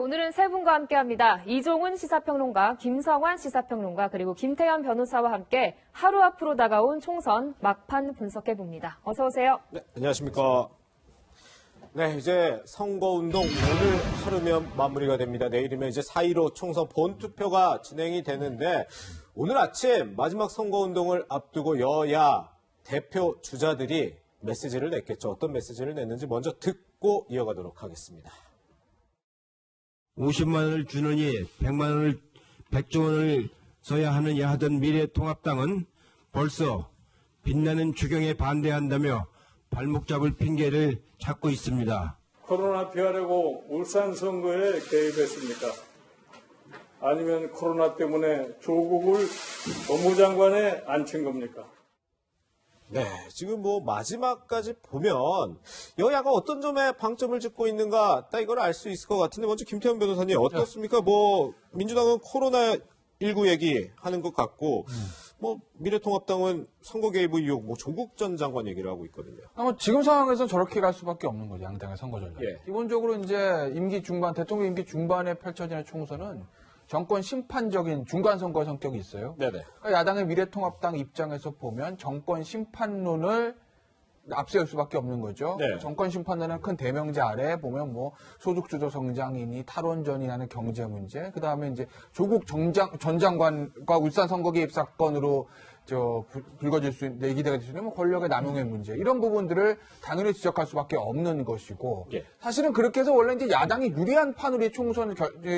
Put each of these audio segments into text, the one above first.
오늘은 세 분과 함께합니다. 이종훈 시사평론가, 김성환 시사평론가, 그리고 김태현 변호사와 함께 하루 앞으로 다가온 총선 막판 분석해봅니다. 어서 오세요. 네, 안녕하십니까. 네, 이제 선거운동 오늘 하루면 마무리가 됩니다. 내일이면 이제 4.15 총선 본투표가 진행이 되는데 오늘 아침 마지막 선거운동을 앞두고 여야 대표 주자들이 메시지를 냈겠죠. 어떤 메시지를 냈는지 먼저 듣고 이어가도록 하겠습니다. 50만 원을 주느니 100만 원을 100조 원을 써야 하느냐 하던 미래통합당은 벌써 빛나는 추경에 반대한다며 발목 잡을 핑계를 찾고 있습니다. 코로나 피하려고 울산 선거에 개입했습니까? 아니면 코로나 때문에 조국을 법무장관에 앉힌 겁니까? 네, 지금 뭐 마지막까지 보면 여야가 어떤 점에 방점을 짚고 있는가 딱 이걸 알 수 있을 것 같은데 먼저 김태현 변호사님 어떻습니까? 뭐 민주당은 코로나19 얘기하는 것 같고 뭐 미래통합당은 선거 개입 의혹, 뭐 조국 전 장관 얘기를 하고 있거든요. 지금 상황에서 저렇게 갈 수밖에 없는 거죠. 양당의 선거 전략. 예. 기본적으로 이제 대통령 임기 중반에 펼쳐지는 총선은 정권 심판적인 중간 선거 성격이 있어요. 네네. 그러니까 야당의 미래통합당 입장에서 보면 정권 심판론을 앞세울 수밖에 없는 거죠. 네. 정권 심판론은 큰 대명제 아래 보면 뭐 소득주도 성장이니 탈원전이라는 경제 문제, 그 다음에 이제 조국 전 장관과 울산 선거 개입 사건으로 불거질 수 있는, 얘기가 될 수 있는 권력의 남용의 문제, 이런 부분들을 당연히 지적할 수밖에 없는 것이고, 예. 사실은 그렇게 해서 원래 이제 야당이 유리한 판으로 총선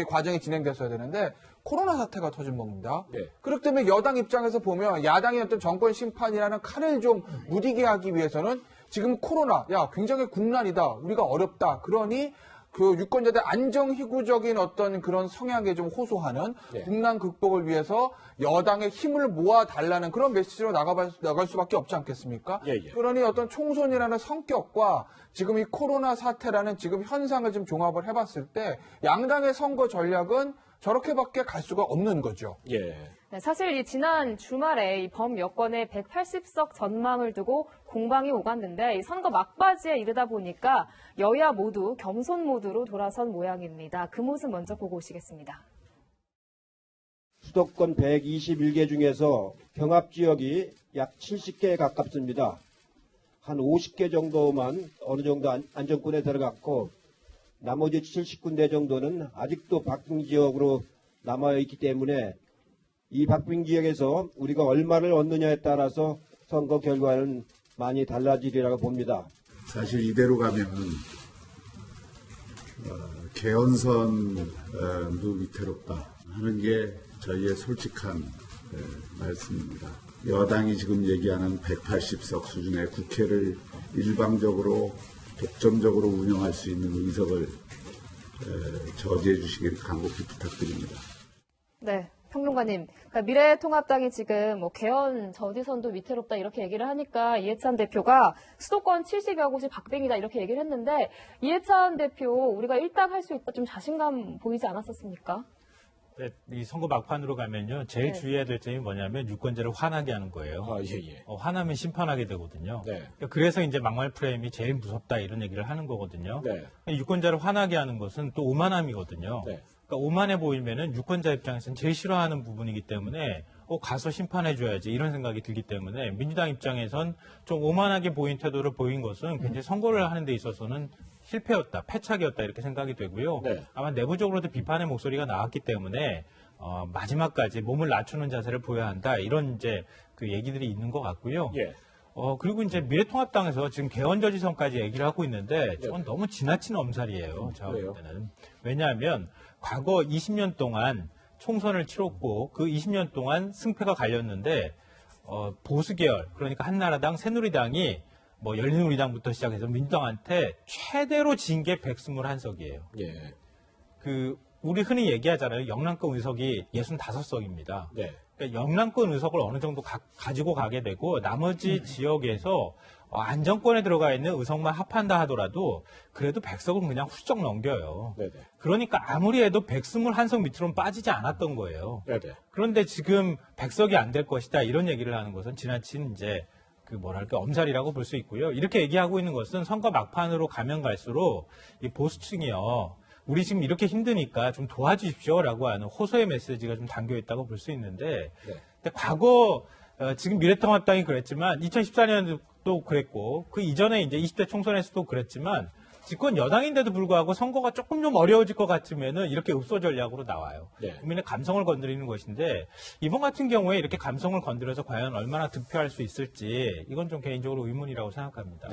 과정이 진행됐어야 되는데, 코로나 사태가 터진 겁니다. 예. 그렇기 때문에 여당 입장에서 보면 야당의 어떤 정권 심판이라는 칼을 좀 무디게 하기 위해서는 지금 코로나, 굉장히 국난이다, 우리가 어렵다, 그러니 그 유권자들 안정희구적인 어떤 그런 성향에 좀 호소하는 예. 국난 극복을 위해서 여당의 힘을 모아달라는 그런 메시지로 나갈 수밖에 없지 않겠습니까? 예, 예. 그러니 어떤 총선이라는 성격과 지금 이 코로나 사태라는 지금 현상을 좀 종합을 해봤을 때 양당의 선거 전략은 저렇게밖에 갈 수가 없는 거죠. 예. 네, 사실 이 지난 주말에 이 범여권의 180석 전망을 두고 공방이 오갔는데 이 선거 막바지에 이르다 보니까 여야 모두 겸손 모드로 돌아선 모양입니다. 그 모습 먼저 보고 오시겠습니다. 수도권 121개 중에서 경합지역이 약 70개에 가깝습니다. 한 50개 정도만 어느 정도 안정권에 들어갔고 나머지 70군데 정도는 아직도 박빙 지역으로 남아있기 때문에 이 박빙 지역에서 우리가 얼마를 얻느냐에 따라서 선거 결과는 많이 달라지리라고 봅니다. 사실 이대로 가면 개헌선도 위태롭다 하는 게 저희의 솔직한 말씀입니다. 여당이 지금 얘기하는 180석 수준의 국회를 일방적으로 독점적으로 운영할 수 있는 의석을 저지해 주시기를 간곡히 부탁드립니다. 네, 평론가님. 그러니까 미래통합당이 지금 뭐 개헌 저지선도 위태롭다 이렇게 얘기를 하니까 이해찬 대표가 수도권 70여 곳이 박빙이다 이렇게 얘기를 했는데 이해찬 대표 우리가 일당 할 수 있다 좀 자신감 보이지 않았었습니까? 네, 이 선거 막판으로 가면요. 제일 주의해야 될 점이 뭐냐면 유권자를 화나게 하는 거예요. 아, 예. 화나면 심판하게 되거든요. 네. 그래서 이제 막말 프레임이 제일 무섭다 이런 얘기를 하는 거거든요. 네. 유권자를 화나게 하는 것은 또 오만함이거든요. 네. 그러니까 오만해 보이면은 유권자 입장에서는 제일 싫어하는 부분이기 때문에 가서 심판해줘야지 이런 생각이 들기 때문에 민주당 입장에선 좀 오만하게 보인 태도를 보인 것은 굉장히 선거를 하는 데 있어서는 실패였다, 패착이었다 이렇게 생각이 되고요. 네. 아마 내부적으로도 비판의 목소리가 나왔기 때문에 마지막까지 몸을 낮추는 자세를 보여야 한다 이런 이제 그 얘기들이 있는 것 같고요. 예. 그리고 이제 미래통합당에서 지금 개헌저지선까지 얘기를 하고 있는데 저건 너무 지나친 엄살이에요. 제가 볼 때는. 왜냐하면 과거 20년 동안 총선을 치렀고 그 20년 동안 승패가 갈렸는데 보수 계열 그러니까 한나라당, 새누리당이 뭐 열린우리당부터 시작해서 민주당한테 최대로 진 게 121석이에요. 예. 우리 흔히 얘기하잖아요. 영남권 의석이 65석입니다. 네. 그러니까 영남권 의석을 어느 정도 가지고 가게 되고 나머지 지역에서 안정권에 들어가 있는 의석만 합한다 하더라도 그래도 100석은 그냥 훌쩍 넘겨요. 네네. 그러니까 아무리 해도 121석 밑으로는 빠지지 않았던 거예요. 네네. 그런데 지금 100석이 안 될 것이다 이런 얘기를 하는 것은 지나친 이제 엄살이라고 볼 수 있고요. 이렇게 얘기하고 있는 것은 선거 막판으로 가면 갈수록 이 보수층이요. 우리 지금 이렇게 힘드니까 좀 도와주십시오라고 하는 호소의 메시지가 좀 담겨 있다고 볼 수 있는데, 근데 과거 지금 미래통합당이 그랬지만 2014년도 그랬고 그 이전에 이제 20대 총선에서도 그랬지만 집권 여당인데도 불구하고 선거가 조금 좀 어려워질 것 같으면은 이렇게 읍소 전략으로 나와요. 국민의 감성을 건드리는 것인데 이번 같은 경우에 이렇게 감성을 건드려서 과연 얼마나 득표할 수 있을지 이건 좀 개인적으로 의문이라고 생각합니다.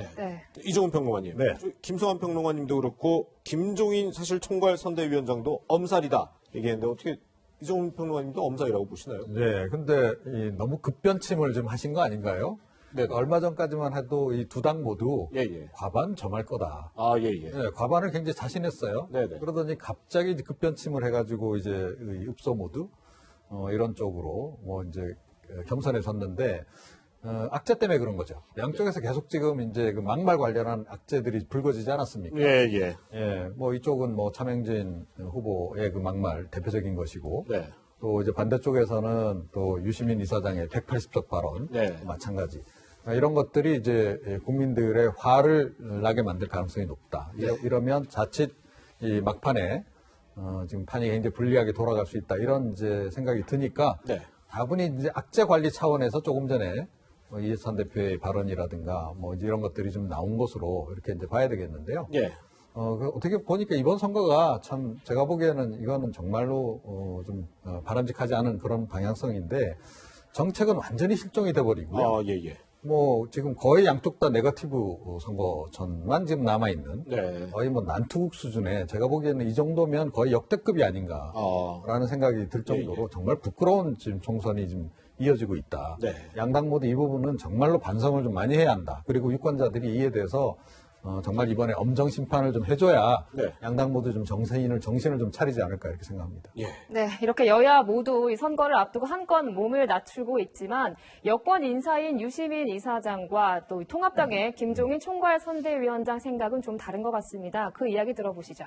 이종훈 평론가님, 김성환 평론가님도 그렇고 김종인 사실 총괄 선대위원장도 엄살이다 얘기했는데 어떻게 이종훈 평론가님도 엄살이라고 보시나요? 네, 근데 너무 급변침을 좀 하신 거 아닌가요? 얼마 전까지만 해도 이 두 당 모두 과반 점할 거다. 네, 과반을 굉장히 자신했어요. 그러더니 갑자기 급변침을 해가지고 이제 읍소 모두 이런 쪽으로 뭐 이제 경선에 섰는데 악재 때문에 그런 거죠. 양쪽에서 계속 지금 이제 그 막말 관련한 악재들이 불거지지 않았습니까? 뭐 이쪽은 뭐 차명진 후보의 그 막말 대표적인 것이고. 또 이제 반대쪽에서는 또 유시민 이사장의 180석 발언 마찬가지. 이런 것들이 이제 국민들의 화를 나게 만들 가능성이 높다. 이러면 자칫 이 막판에 지금 판이 굉장히 불리하게 돌아갈 수 있다. 이런 이제 생각이 드니까 다분히 이제 악재 관리 차원에서 조금 전에 이해찬 대표의 발언이라든가 뭐 이제 이런 것들이 좀 나온 것으로 이렇게 이제 봐야 되겠는데요. 어떻게 보니까 이번 선거가 참 제가 보기에는 이거는 정말로 좀 바람직하지 않은 그런 방향성인데 정책은 완전히 실종이 돼버리고요. 뭐 지금 거의 양쪽 다 네거티브 선거전만 지금 남아있는 거의 뭐 난투국 수준의 제가 보기에는 이 정도면 거의 역대급이 아닌가라는 생각이 들 정도로 정말 부끄러운 지금 총선이 지금 이어지고 있다. 양당 모두 이 부분은 정말로 반성을 좀 많이 해야 한다. 그리고 유권자들이 이에 대해서 정말 이번에 엄정 심판을 좀 해줘야 양당 모두 좀 정신을 좀 차리지 않을까 이렇게 생각합니다. 네, 이렇게 여야 모두 이 선거를 앞두고 한건 몸을 낮추고 있지만 여권 인사인 유시민 이사장과 또 통합당의 김종인 총괄 선대위원장 생각은 좀 다른 것 같습니다. 그 이야기 들어보시죠.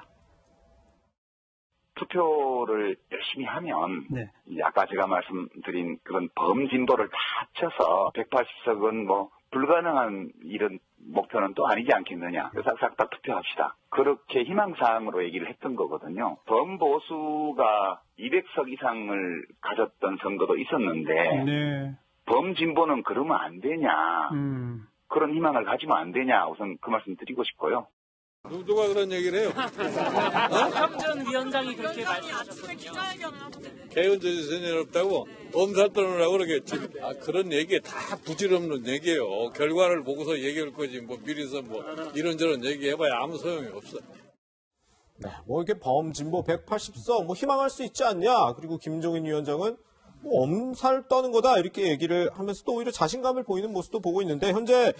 투표를 열심히 하면 아까 제가 말씀드린 그런 범진보를 다 합쳐서 180석은 뭐 불가능한 이런 목표는 또 아니지 않겠느냐. 싹 다 투표합시다. 그렇게 희망사항으로 얘기를 했던 거거든요. 범보수가 200석 이상을 가졌던 선거도 있었는데 범진보는 그러면 안 되냐. 그런 희망을 가지면 안 되냐. 우선 그 말씀 드리고 싶고요. 누가 그런 얘기를 해요? 박ham전 위원장이 그렇게 말씀하셨거든요. 개헌전이 없다고 엄살 떨으라고 그러겠지. 그런 얘기 다 부질없는 얘기예요. 결과를 보고서 얘기할 거지. 뭐 미리서 뭐 이런저런 얘기해봐야 아무 소용이 없어. 뭐 이렇게 범진보 180석 뭐 희망할 수 있지 않냐. 그리고 김종인 위원장은 뭐 엄살 떠는 거다 이렇게 얘기를 하면서 또 오히려 자신감을 보이는 모습도 보고 있는데 현재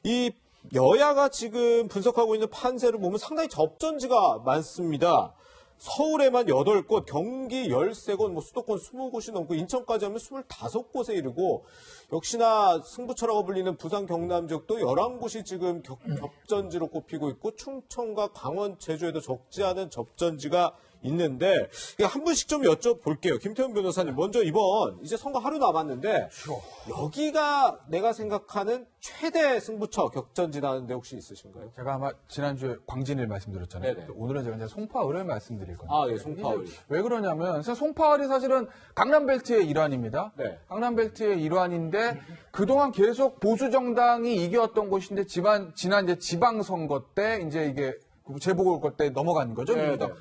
이 여야가 지금 분석하고 있는 판세를 보면 상당히 접전지가 많습니다. 서울에만 8곳, 경기 13곳, 뭐 수도권 20곳이 넘고 인천까지 하면 25곳에 이르고 역시나 승부처라고 불리는 부산 경남 지역도 11곳이 지금 접전지로 꼽히고 있고 충청과 강원, 제주에도 적지 않은 접전지가 있는데 한 분씩 좀 여쭤볼게요. 김태훈 변호사님 먼저 이번 이제 선거 하루 남았는데 여기가 내가 생각하는 최대 승부처 격전지라는데 혹시 있으신가요? 제가 아마 지난주에 광진을 말씀드렸잖아요. 오늘은 제가 이제 송파을을 말씀드릴 겁니다. 송파을. 왜 그러냐면 송파을이 사실은 강남벨트의 일환입니다. 강남벨트의 일환인데 그동안 계속 보수 정당이 이겨왔던 곳인데 지난 이제 지방선거 때 이제 이게 재보궐 때 넘어간 거죠.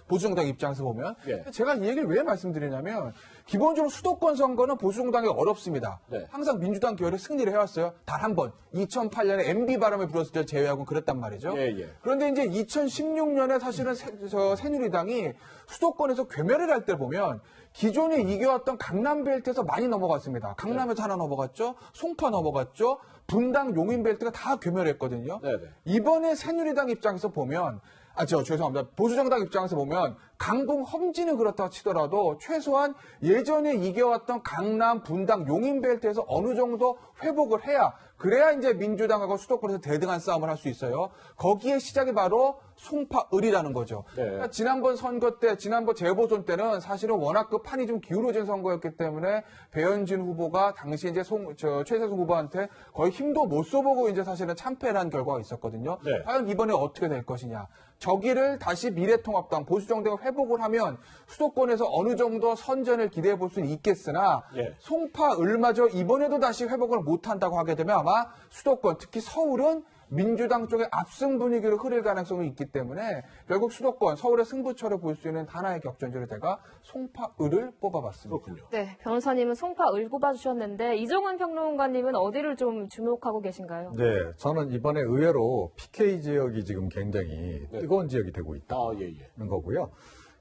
보수정당 입장에서 보면. 제가 이 얘기를 왜 말씀드리냐면 기본적으로 수도권 선거는 보수정당이 어렵습니다. 항상 민주당 계열이 승리를 해왔어요. 단 한 번. 2008년에 MB 바람을 불었을 때 제외하고는 그랬단 말이죠. 그런데 이제 2016년에 사실은 새누리당이 수도권에서 괴멸을 할 때 보면 기존에 이겨왔던 강남벨트에서 많이 넘어갔습니다. 강남에서 하나 넘어갔죠. 송파 넘어갔죠. 분당 용인벨트가 다 괴멸했거든요. 이번에 새누리당 입장에서 보면 죄송합니다. 보수정당 입장에서 보면 강동 험지는 그렇다 치더라도 최소한 예전에 이겨왔던 강남, 분당, 용인벨트에서 어느 정도 회복을 해야 그래야 이제 민주당하고 수도권에서 대등한 싸움을 할 수 있어요. 거기에 시작이 바로 송파을이라는 거죠. 그러니까 지난번 선거 때, 지난번 재보선 때는 사실은 워낙 그 판이 좀 기울어진 선거였기 때문에 배현진 후보가 당시 이제 최세수 후보한테 거의 힘도 못 써보고 이제 사실은 참패를 한 결과가 있었거든요. 과연 이번에 어떻게 될 것이냐. 저기를 다시 미래통합당 보수정당을 회복을 하면 수도권에서 어느 정도 선전을 기대해 볼 수는 있겠으나 송파을마저 이번에도 다시 회복을 못한다고 하게 되면 아마 수도권 특히 서울은 민주당 쪽에 압승 분위기로 흐를 가능성이 있기 때문에 결국 수도권 서울의 승부처를 볼 수 있는 하나의 격전지로 제가 송파을을 뽑아봤습니다. 그렇군요. 네, 변호사님은 송파을 꼽아주셨는데 이종훈 평론가님은 어디를 좀 주목하고 계신가요? 네, 저는 이번에 의외로 PK 지역이 지금 굉장히 뜨거운 지역이 되고 있다는 거고요.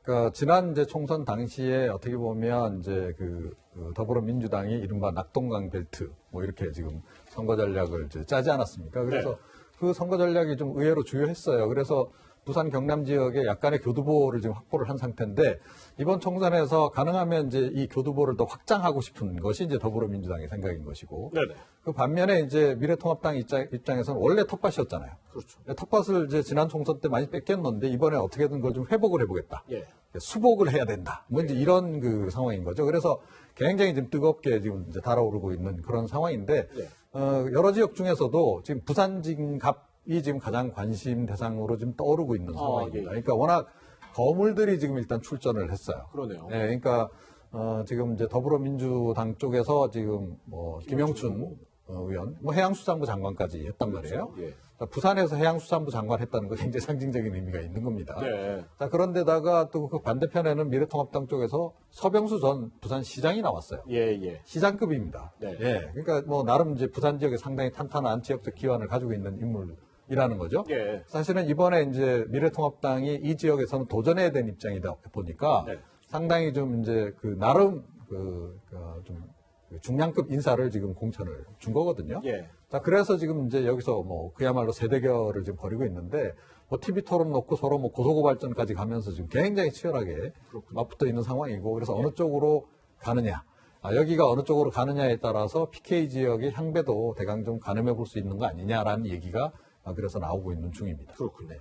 그러니까 지난 이제 총선 당시에 어떻게 보면 이제 그 더불어민주당이 이른바 낙동강 벨트 뭐 이렇게 지금 선거 전략을 이제 짜지 않았습니까? 그래서 그 선거 전략이 좀 의외로 주요했어요. 그래서 부산 경남 지역에 약간의 교두보를 지금 확보를 한 상태인데 이번 총선에서 가능하면 이제 이 교두보를 더 확장하고 싶은 것이 이제 더불어민주당의 생각인 것이고 그 반면에 이제 미래통합당 입장에서는 원래 텃밭이었잖아요. 그렇죠. 텃밭을 이제 지난 총선 때 많이 뺏겼는데 이번에 어떻게든 그걸 좀 회복을 해보겠다. 수복을 해야 된다. 뭐 이제 이런 그 상황인 거죠. 그래서 굉장히 지금 뜨겁게 지금 이제 달아오르고 있는 그런 상황인데 여러 지역 중에서도 지금 부산 진갑이 지금 가장 관심 대상으로 지금 떠오르고 있는 상황입니다. 그러니까 워낙 거물들이 지금 일단 출전을 했어요. 그러네요. 네, 그러니까 지금 이제 더불어민주당 쪽에서 지금 뭐 김영춘 의원, 뭐 해양수산부 장관까지 했단 말이에요. 부산에서 해양수산부 장관 했다는 건 굉장히 상징적인 의미가 있는 겁니다. 자, 그런데다가 또 그 반대편에는 미래통합당 쪽에서 서병수 전 부산시장이 나왔어요. 시장급입니다. 그러니까 뭐 나름 이제 부산 지역에 상당히 탄탄한 지역적 기반을 가지고 있는 인물이라는 거죠. 사실은 이번에 이제 미래통합당이 이 지역에서는 도전해야 되는 입장이다 보니까 상당히 좀 이제 그 나름 좀 중량급 인사를 지금 공천을 준 거거든요. 자, 그래서 지금 이제 여기서 뭐 그야말로 세대결을 지금 벌이고 있는데 뭐 TV 토론 놓고 서로 뭐 고소고발전까지 가면서 지금 굉장히 치열하게 맞붙어 있는 상황이고 그래서 어느 쪽으로 가느냐. 여기가 어느 쪽으로 가느냐에 따라서 PK 지역의 향배도 대강 좀 가늠해 볼 수 있는 거 아니냐라는 얘기가 그래서 나오고 있는 중입니다. 그렇군요.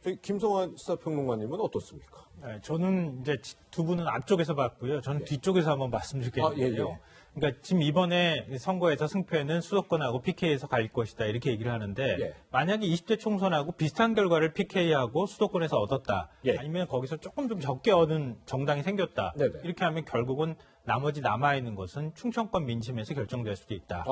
저희 김성환 시사평론가님은 어떻습니까? 네, 저는 이제 두 분은 앞쪽에서 봤고요. 저는 뒤쪽에서 한번 말씀드리겠는데요. 그러니까 지금 이번에 선거에서 승패는 수도권하고 PK에서 갈 것이다 이렇게 얘기를 하는데 만약에 20대 총선하고 비슷한 결과를 PK하고 수도권에서 얻었다. 아니면 거기서 조금 좀 적게 얻은 정당이 생겼다. 이렇게 하면 결국은 나머지 남아있는 것은 충청권 민심에서 결정될 수도 있다.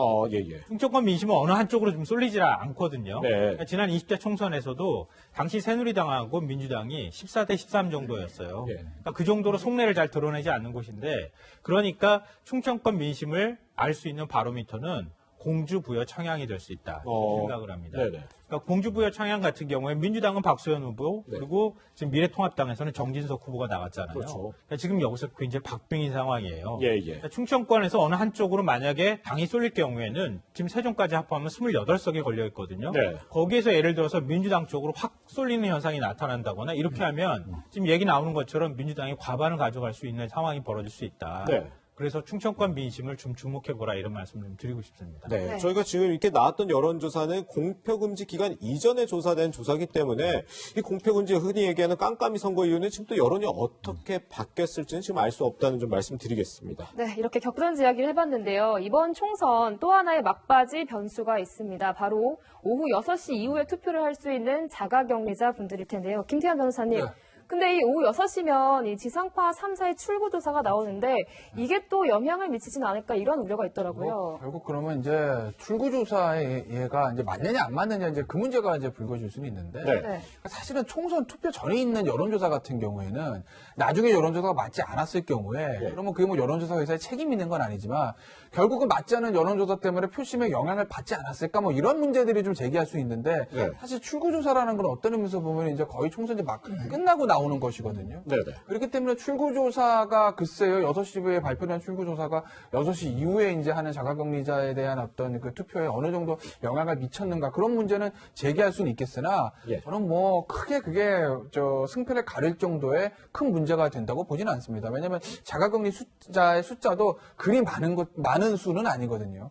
충청권 민심은 어느 한쪽으로 좀 쏠리지 않거든요. 그러니까 지난 20대 총선에서도 당시 새누리당하고 민주당이 14대 13 정도였어요. 그러니까 그 정도로 속내를 잘 드러내지 않는 곳인데 그러니까 충청권 민심을 알 수 있는 바로미터는 공주부여 청양이 될 수 있다 생각을 합니다. 그러니까 공주부여 청양 같은 경우에 민주당은 박수현 후보 그리고 지금 미래통합당에서는 정진석 후보가 나갔잖아요. 그러니까 지금 여기서 굉장히 박빙인 상황이에요. 그러니까 충청권에서 어느 한쪽으로 만약에 당이 쏠릴 경우에는 지금 세종까지 합하면 28석이 걸려 있거든요. 거기에서 예를 들어서 민주당 쪽으로 확 쏠리는 현상이 나타난다거나 이렇게 하면 지금 얘기 나오는 것처럼 민주당이 과반을 가져갈 수 있는 상황이 벌어질 수 있다. 그래서 충청권 민심을 좀 주목해보라 이런 말씀을 좀 드리고 싶습니다. 저희가 지금 이렇게 나왔던 여론조사는 공표금지 기간 이전에 조사된 조사기 때문에 이 공표금지 흔히 얘기하는 깜깜이 선거 이후는 지금 또 여론이 어떻게 바뀌었을지는 지금 알 수 없다는 좀 말씀드리겠습니다. 네, 이렇게 격전지 이야기를 해봤는데요. 이번 총선 또 하나의 막바지 변수가 있습니다. 바로 오후 6시 이후에 투표를 할 수 있는 자가격리자 분들일 텐데요. 김태현 변호사님. 근데 이 오후 6시면 이 지상파 3사의 출구 조사가 나오는데 이게 또 영향을 미치지는 않을까 이런 우려가 있더라고요. 결국 그러면 이제 출구 조사에 얘가 이제 맞느냐 안 맞느냐 이제 그 문제가 이제 불거질 수는 있는데 사실은 총선 투표 전에 있는 여론조사 같은 경우에는 나중에 여론조사가 맞지 않았을 경우에 그러면 그게 뭐 여론조사 회사에 책임 있는 건 아니지만 결국은 맞지 않은 여론조사 때문에 표심에 영향을 받지 않았을까 뭐 이런 문제들이 좀 제기할 수 있는데 사실 출구 조사라는 건 어떤 의미에서 보면 이제 거의 총선 이제 막 끝나고 나오는 것이거든요. 그렇기 때문에 출구조사가 글쎄요 6시에 발표된 출구조사가 6시 이후에 이제 하는 자가격리자에 대한 어떤 그 투표에 어느 정도 영향을 미쳤는가 그런 문제는 제기할 수는 있겠으나 저는 뭐 크게 그게 승패를 가릴 정도의 큰 문제가 된다고 보지는 않습니다. 왜냐하면 자가격리 숫자의 숫자도 그리 많은 수는 아니거든요.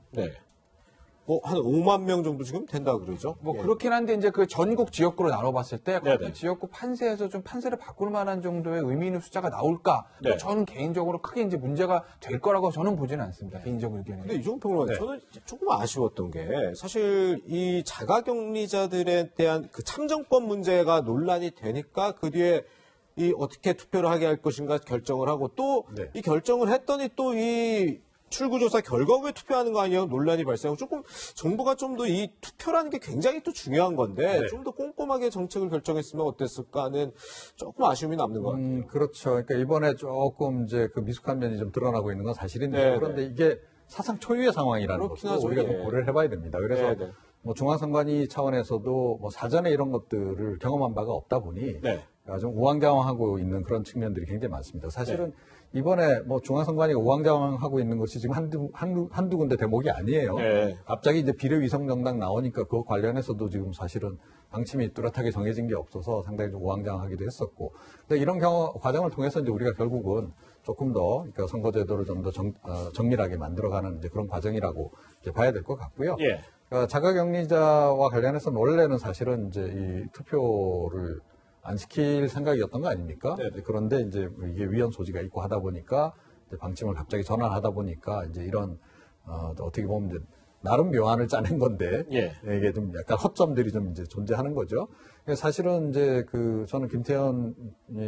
한 5만 명 정도 지금 된다 그러죠. 뭐 그렇긴 한데 이제 그 전국 지역구로 나눠봤을 때 네네. 각 지역구 판세에서 좀 판세를 바꿀 만한 정도의 의미 있는 숫자가 나올까? 네. 저는 개인적으로 크게 이제 문제가 될 거라고 저는 보지는 않습니다. 개인적 의견에. 근데 이종훈 평론가님, 저는 조금 아쉬웠던 게 사실 이 자가격리자들에 대한 그 참정권 문제가 논란이 되니까 그 뒤에 이 어떻게 투표를 하게 할 것인가 결정을 하고 또 이 결정을 했더니 또 이 출구조사 결과 후에 투표하는 거 아니에요? 논란이 발생하고 조금 정부가 좀 더 이 투표라는 게 굉장히 또 중요한 건데 좀 더 꼼꼼하게 정책을 결정했으면 어땠을까 하는 조금 아쉬움이 남는 것 같아요. 그렇죠. 그러니까 이번에 조금 이제 그 미숙한 면이 좀 드러나고 있는 건 사실인데 그런데 이게 사상 초유의 상황이라는 것을 우리가 좀 고려를 해봐야 됩니다. 그래서 뭐 중앙선관위 차원에서도 뭐 사전에 이런 것들을 경험한 바가 없다 보니 좀 우왕좌왕하고 있는 그런 측면들이 굉장히 많습니다. 사실은 이번에 뭐 중앙선관위가 우왕좌왕하고 있는 것이 지금 한두 군데 대목이 아니에요. 갑자기 이제 비례위성정당 나오니까 그거 관련해서도 지금 사실은 방침이 뚜렷하게 정해진 게 없어서 상당히 좀 우왕좌왕하기도 했었고. 근데 이런 과정을 통해서 이제 우리가 결국은 조금 더 그러니까 선거제도를 좀 더 정밀하게 만들어가는 이제 그런 과정이라고 이제 봐야 될 것 같고요. 그러니까 자가격리자와 관련해서는 원래는 사실은 이제 이 투표를 안 시킬 생각이었던 거 아닙니까? 그런데 이제 이게 위헌 소지가 있고 하다 보니까 이제 방침을 갑자기 전환하다 보니까 이제 이런 어떻게 보면 이제 나름 묘안을 짜낸 건데 이게 좀 약간 허점들이 좀 이제 존재하는 거죠. 사실은 이제 저는 김태현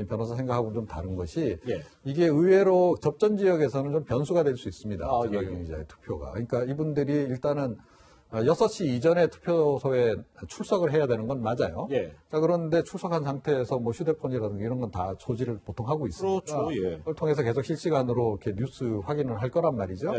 변호사 생각하고는 좀 다른 것이 이게 의외로 접전 지역에서는 좀 변수가 될 수 있습니다. 자가격리자의 투표가. 그러니까 이분들이 일단은 6시 이전에 투표소에 출석을 해야 되는 건 맞아요. 자, 그런데 출석한 상태에서 뭐 휴대폰이라든가 이런 건 다 소지를 보통 하고 있습니다. 그걸 통해서 계속 실시간으로 이렇게 뉴스 확인을 할 거란 말이죠.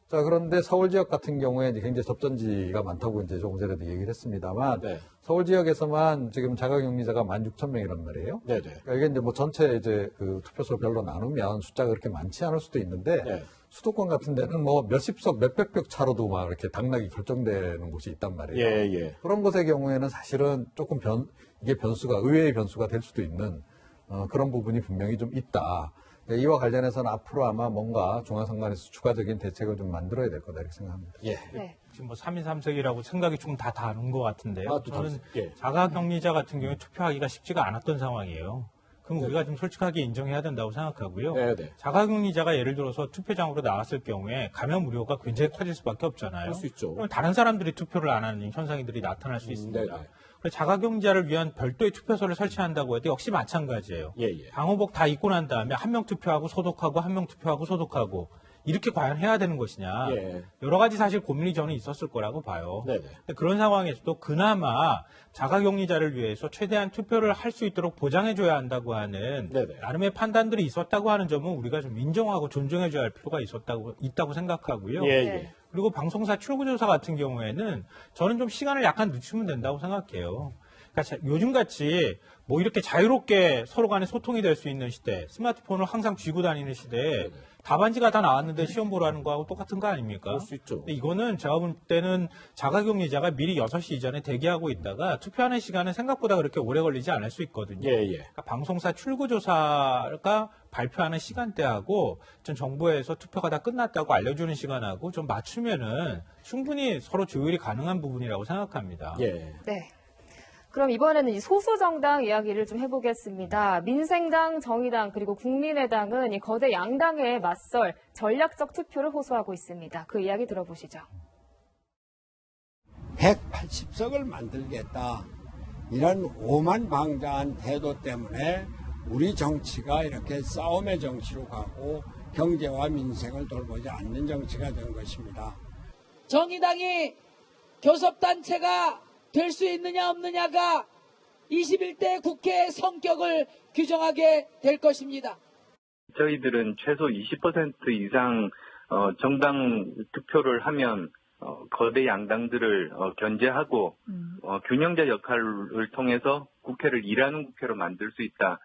자, 그런데 서울 지역 같은 경우에 이제 굉장히 접전지가 많다고 이제 조금 전에도 얘기를 했습니다만 서울 지역에서만 지금 자가격리자가 16,000명이란 말이에요. 그러니까 이게 이제 뭐 전체 이제 그 투표소별로 나누면 숫자가 그렇게 많지 않을 수도 있는데 수도권 같은 데는 뭐 몇십석, 몇백표 차로도 막 이렇게 당락이 결정되는 곳이 있단 말이에요. 그런 곳의 경우에는 사실은 조금 이게 변수가, 의외의 변수가 될 수도 있는 그런 부분이 분명히 좀 있다. 이와 관련해서는 앞으로 아마 뭔가 중앙선관위에서 추가적인 대책을 좀 만들어야 될 거다 이렇게 생각합니다. 지금 뭐 3인 3색이라고 생각이 좀 다 다른 것 같은데요. 저는 자가격리자 같은 경우에 투표하기가 쉽지가 않았던 상황이에요. 그럼 우리가 좀 솔직하게 인정해야 된다고 생각하고요. 자가격리자가 예를 들어서 투표장으로 나왔을 경우에 감염 우려가 굉장히 커질 수밖에 없잖아요. 그럴 수 있죠. 그럼 다른 사람들이 투표를 안 하는 현상들이 나타날 수 있습니다. 그래서 자가격리자를 위한 별도의 투표소를 설치한다고 해도 역시 마찬가지예요. 방호복 다 입고 난 다음에 한 명 투표하고 소독하고 한 명 투표하고 소독하고 이렇게 과연 해야 되는 것이냐. 여러 가지 사실 고민이 저는 있었을 거라고 봐요. 근데 그런 상황에서도 그나마 자가격리자를 위해서 최대한 투표를 할 수 있도록 보장해줘야 한다고 하는 나름의 판단들이 있었다고 하는 점은 우리가 좀 인정하고 존중해줘야 할 필요가 있다고 생각하고요. 그리고 방송사 출구조사 같은 경우에는 저는 좀 시간을 약간 늦추면 된다고 생각해요. 그러니까 요즘같이 뭐 이렇게 자유롭게 서로 간에 소통이 될 수 있는 시대, 스마트폰을 항상 쥐고 다니는 시대에 답안지가 다 나왔는데 시험 보라는 거하고 똑같은 거 아닙니까? 그럴 수 있죠. 근데 이거는 제가 볼 때는 자가격리자가 미리 6시 이전에 대기하고 있다가 투표하는 시간은 생각보다 그렇게 오래 걸리지 않을 수 있거든요. 그러니까 방송사 출구조사가 발표하는 시간대하고 전 정부에서 투표가 다 끝났다고 알려주는 시간하고 좀 맞추면은 충분히 서로 조율이 가능한 부분이라고 생각합니다. 그럼 이번에는 이 소수정당 이야기를 좀 해보겠습니다. 민생당, 정의당, 그리고 국민의당은 이 거대 양당에 맞설 전략적 투표를 호소하고 있습니다. 그 이야기 들어보시죠. 180석을 만들겠다. 이런 오만방자한 태도 때문에 우리 정치가 이렇게 싸움의 정치로 가고 경제와 민생을 돌보지 않는 정치가 된 것입니다. 정의당이 교섭단체가 될 수 있느냐 없느냐가 21대 국회의 성격을 규정하게 될 것입니다. 저희들은 최소 20% 이상 정당 투표를 하면 거대 양당들을 견제하고 균형자 역할을 통해서 국회를 일하는 국회로 만들 수 있다.